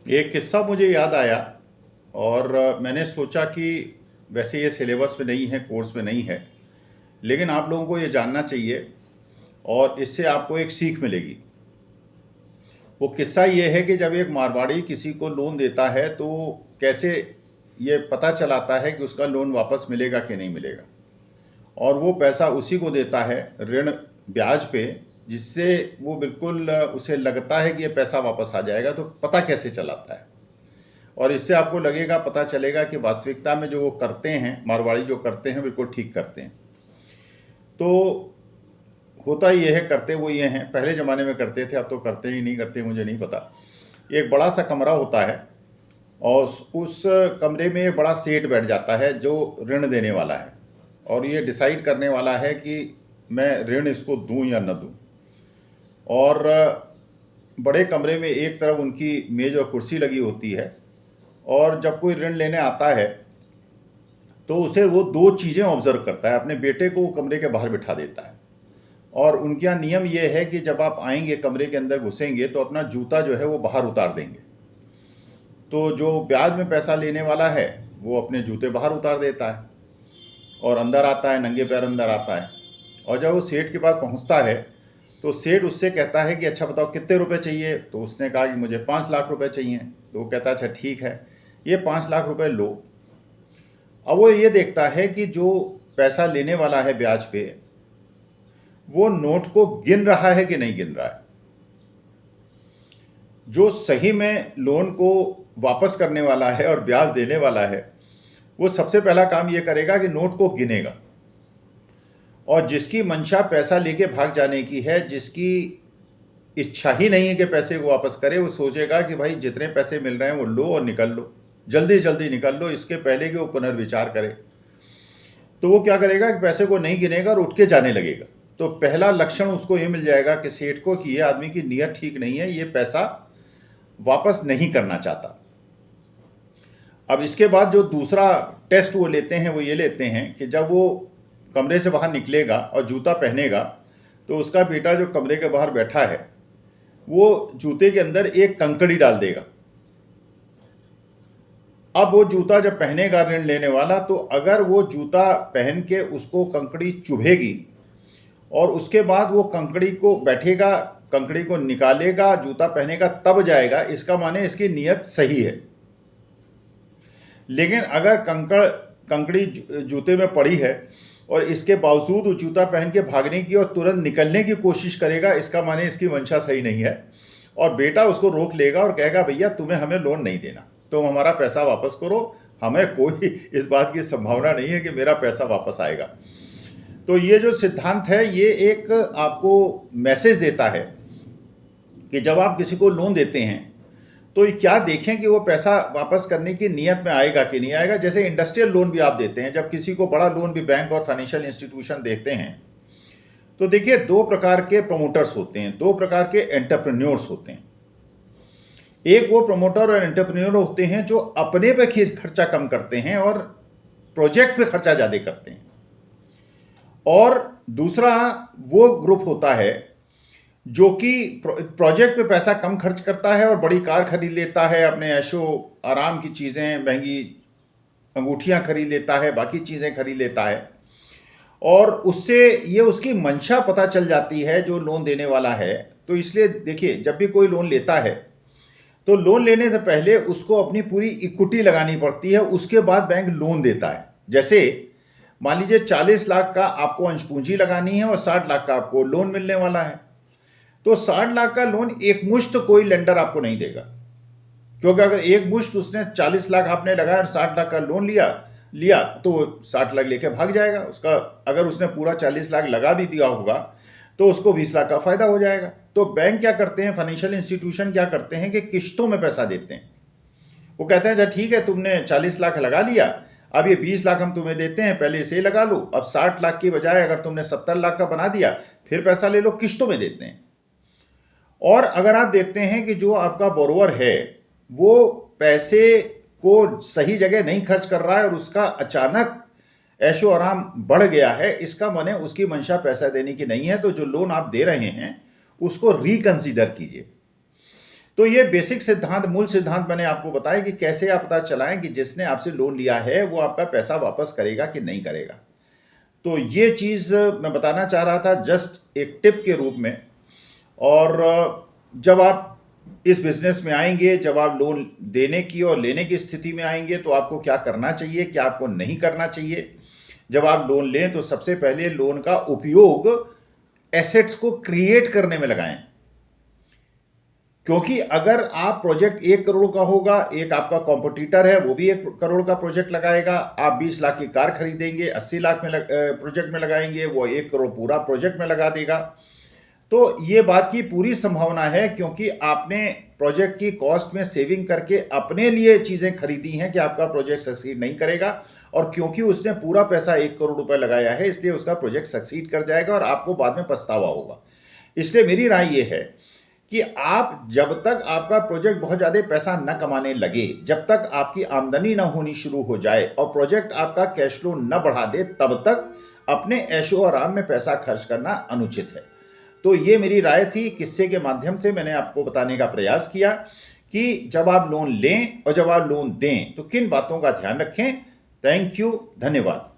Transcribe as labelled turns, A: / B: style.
A: एक किस्सा मुझे याद आया और मैंने सोचा कि वैसे ये सिलेबस में नहीं है, कोर्स में नहीं है, लेकिन आप लोगों को ये जानना चाहिए और इससे आपको एक सीख मिलेगी। वो किस्सा ये है कि जब एक मारवाड़ी किसी को लोन देता है तो कैसे ये पता चलाता है कि उसका लोन वापस मिलेगा कि नहीं मिलेगा, और वो पैसा उसी को देता है ऋण ब्याज पे, जिससे वो बिल्कुल उसे लगता है कि ये पैसा वापस आ जाएगा। तो पता कैसे चलाता है, और इससे आपको लगेगा, पता चलेगा कि वास्तविकता में जो वो करते हैं, मारवाड़ी जो करते हैं, बिल्कुल ठीक करते हैं। तो होता ये है, करते वो ये हैं, पहले ज़माने में करते थे, अब तो करते ही नहीं, करते मुझे नहीं पता। एक बड़ा सा कमरा होता है और उस कमरे में एक बड़ा सेठ बैठ जाता है जो ऋण देने वाला है, और ये डिसाइड करने वाला है कि मैं ऋण इसको दूं या न दूं। और बड़े कमरे में एक तरफ उनकी मेज़ और कुर्सी लगी होती है, और जब कोई ऋण लेने आता है तो उसे वो दो चीज़ें ऑब्जर्व करता है। अपने बेटे को कमरे के बाहर बिठा देता है, और उनके यहाँ नियम ये है कि जब आप आएंगे, कमरे के अंदर घुसेंगे, तो अपना जूता जो है वो बाहर उतार देंगे। तो जो ब्याज में पैसा लेने वाला है वो अपने जूते बाहर उतार देता है और अंदर आता है, नंगे पैर अंदर आता है। और जब वो सेठ के पास पहुंचता है तो सेठ उससे कहता है कि अच्छा बताओ कितने रुपए चाहिए। तो उसने कहा कि मुझे 5 लाख रुपए चाहिए। तो वो कहता है अच्छा ठीक है, ये 5 लाख रुपए लो। अब वो ये देखता है कि जो पैसा लेने वाला है ब्याज पे, वो नोट को गिन रहा है कि नहीं गिन रहा है। जो सही में लोन को वापस करने वाला है और ब्याज देने वाला है, वो सबसे पहला काम ये करेगा कि नोट को गिनेगा। और जिसकी मंशा पैसा लेके भाग जाने की है, जिसकी इच्छा ही नहीं है कि पैसे को वापस करे, वो सोचेगा कि भाई जितने पैसे मिल रहे हैं वो लो और निकल लो, जल्दी जल्दी निकल लो, इसके पहले कि वो पुनर्विचार करे। तो वो क्या करेगा कि पैसे को नहीं गिनेगा और उठ के जाने लगेगा। तो पहला लक्षण उसको ये मिल जाएगा कि सेठ को कि ये आदमी की नीयत ठीक नहीं है, ये पैसा वापस नहीं करना चाहता। अब इसके बाद जो दूसरा टेस्ट वो लेते हैं, वो ये लेते हैं कि जब वो कमरे से बाहर निकलेगा और जूता पहनेगा, तो उसका बेटा जो कमरे के बाहर बैठा है वो जूते के अंदर एक कंकड़ी डाल देगा। अब वो जूता जब पहनेगा ऋण लेने वाला, तो अगर वो जूता पहन के उसको कंकड़ी चुभेगी और उसके बाद वो कंकड़ी को बैठेगा, कंकड़ी को निकालेगा, जूता पहनेगा, तब जाएगा, इसका माने इसकी नीयत सही है। लेकिन अगर कंकड़ी जूते में पड़ी है और इसके बावजूद वो जूता पहन के भागने की और तुरंत निकलने की कोशिश करेगा, इसका माने इसकी मंशा सही नहीं है। और बेटा उसको रोक लेगा और कहेगा भैया तुम्हें हमें लोन नहीं देना, तुम हमारा पैसा वापस करो, हमें कोई इस बात की संभावना नहीं है कि मेरा पैसा वापस आएगा। तो ये जो सिद्धांत है, ये एक आपको मैसेज देता है कि जब आप किसी को लोन देते हैं तो ये क्या देखें कि वो पैसा वापस करने की नीयत में आएगा कि नहीं आएगा। जैसे इंडस्ट्रियल लोन भी आप देते हैं, जब किसी को बड़ा लोन भी बैंक और फाइनेंशियल इंस्टीट्यूशन देते हैं, तो देखिए दो प्रकार के प्रमोटर्स होते हैं, दो प्रकार के एंटरप्रेन्योर्स होते हैं। एक वो प्रमोटर और एंटरप्रेन्योर होते हैं जो अपने पे खर्चा कम करते हैं और प्रोजेक्ट पे खर्चा ज़्यादा करते हैं। और दूसरा वो ग्रुप होता है जो कि प्रोजेक्ट पे पैसा कम खर्च करता है और बड़ी कार खरीद लेता है, अपने ऐशो आराम की चीज़ें, महंगी अंगूठियां खरीद लेता है, बाकी चीज़ें खरीद लेता है। और उससे ये उसकी मंशा पता चल जाती है जो लोन देने वाला है। तो इसलिए देखिए, जब भी कोई लोन लेता है तो लोन लेने से पहले उसको अपनी पूरी इक्विटी लगानी पड़ती है, उसके बाद बैंक लोन देता है। जैसे मान लीजिए 40 लाख का आपको अंश पूंजी लगानी है और 60 लाख का आपको लोन मिलने वाला है। तो 60 लाख का लोन एक मुश्त कोई लेंडर आपको नहीं देगा, क्योंकि अगर एक मुश्त उसने 40 लाख आपने लगाया और 60 लाख का लोन लिया लिया तो 60 लाख लेके भाग जाएगा उसका। अगर उसने पूरा 40 लाख लगा भी दिया होगा तो उसको 20 लाख का फायदा हो जाएगा। तो बैंक क्या करते हैं, फाइनेंशियल इंस्टीट्यूशन क्या करते हैं कि किश्तों में पैसा देते हैं। वो कहते हैं अच्छा ठीक है, तुमने 40 लाख लगा लिया, अब ये 20 लाख हम तुम्हें देते हैं, पहले इसे लगा लो। अब 60 लाख की बजाय अगर तुमने 70 लाख का बना दिया, फिर पैसा ले लो, किश्तों में देते हैं। और अगर आप देखते हैं कि जो आपका बोरोवर है वो पैसे को सही जगह नहीं खर्च कर रहा है और उसका अचानक ऐशो आराम बढ़ गया है, इसका माने उसकी मंशा पैसा देने की नहीं है। तो जो लोन आप दे रहे हैं उसको रिकंसीडर कीजिए। तो ये बेसिक सिद्धांत, मूल सिद्धांत मैंने आपको बताया कि कैसे आप पता चलाएं कि जिसने आपसे लोन लिया है वो आपका पैसा वापस करेगा कि नहीं करेगा। तो ये चीज़ मैं बताना चाह रहा था जस्ट एक टिप के रूप में। और जब आप इस बिजनेस में आएंगे, जब आप लोन देने की और लेने की स्थिति में आएंगे, तो आपको क्या करना चाहिए, क्या आपको नहीं करना चाहिए। जब आप लोन लें तो सबसे पहले लोन का उपयोग एसेट्स को क्रिएट करने में लगाएं, क्योंकि अगर आप प्रोजेक्ट 1 करोड़ का होगा, एक आपका कॉम्पिटिटर है वो भी 1 करोड़ का प्रोजेक्ट लगाएगा, आप 20 लाख की कार खरीदेंगे, 80 लाख में प्रोजेक्ट में लगाएंगे, वो 1 करोड़ पूरा प्रोजेक्ट में लगा देगा। तो ये बात की पूरी संभावना है, क्योंकि आपने प्रोजेक्ट की कॉस्ट में सेविंग करके अपने लिए चीज़ें खरीदी हैं कि आपका प्रोजेक्ट सक्सीड नहीं करेगा, और क्योंकि उसने पूरा पैसा 1 करोड़ रुपए लगाया है इसलिए उसका प्रोजेक्ट सक्सीड कर जाएगा और आपको बाद में पछतावा होगा। इसलिए मेरी राय ये है कि आप जब तक आपका प्रोजेक्ट बहुत ज़्यादा पैसा न कमाने लगे, जब तक आपकी आमदनी न होनी शुरू हो जाए और प्रोजेक्ट आपका कैश फ्लो न बढ़ा दे, तब तक अपने ऐशो आराम में पैसा खर्च करना अनुचित है। तो ये मेरी राय थी, किस्से के माध्यम से मैंने आपको बताने का प्रयास किया कि जब आप लोन लें और जब आप लोन दें तो किन बातों का ध्यान रखें। थैंक यू, धन्यवाद।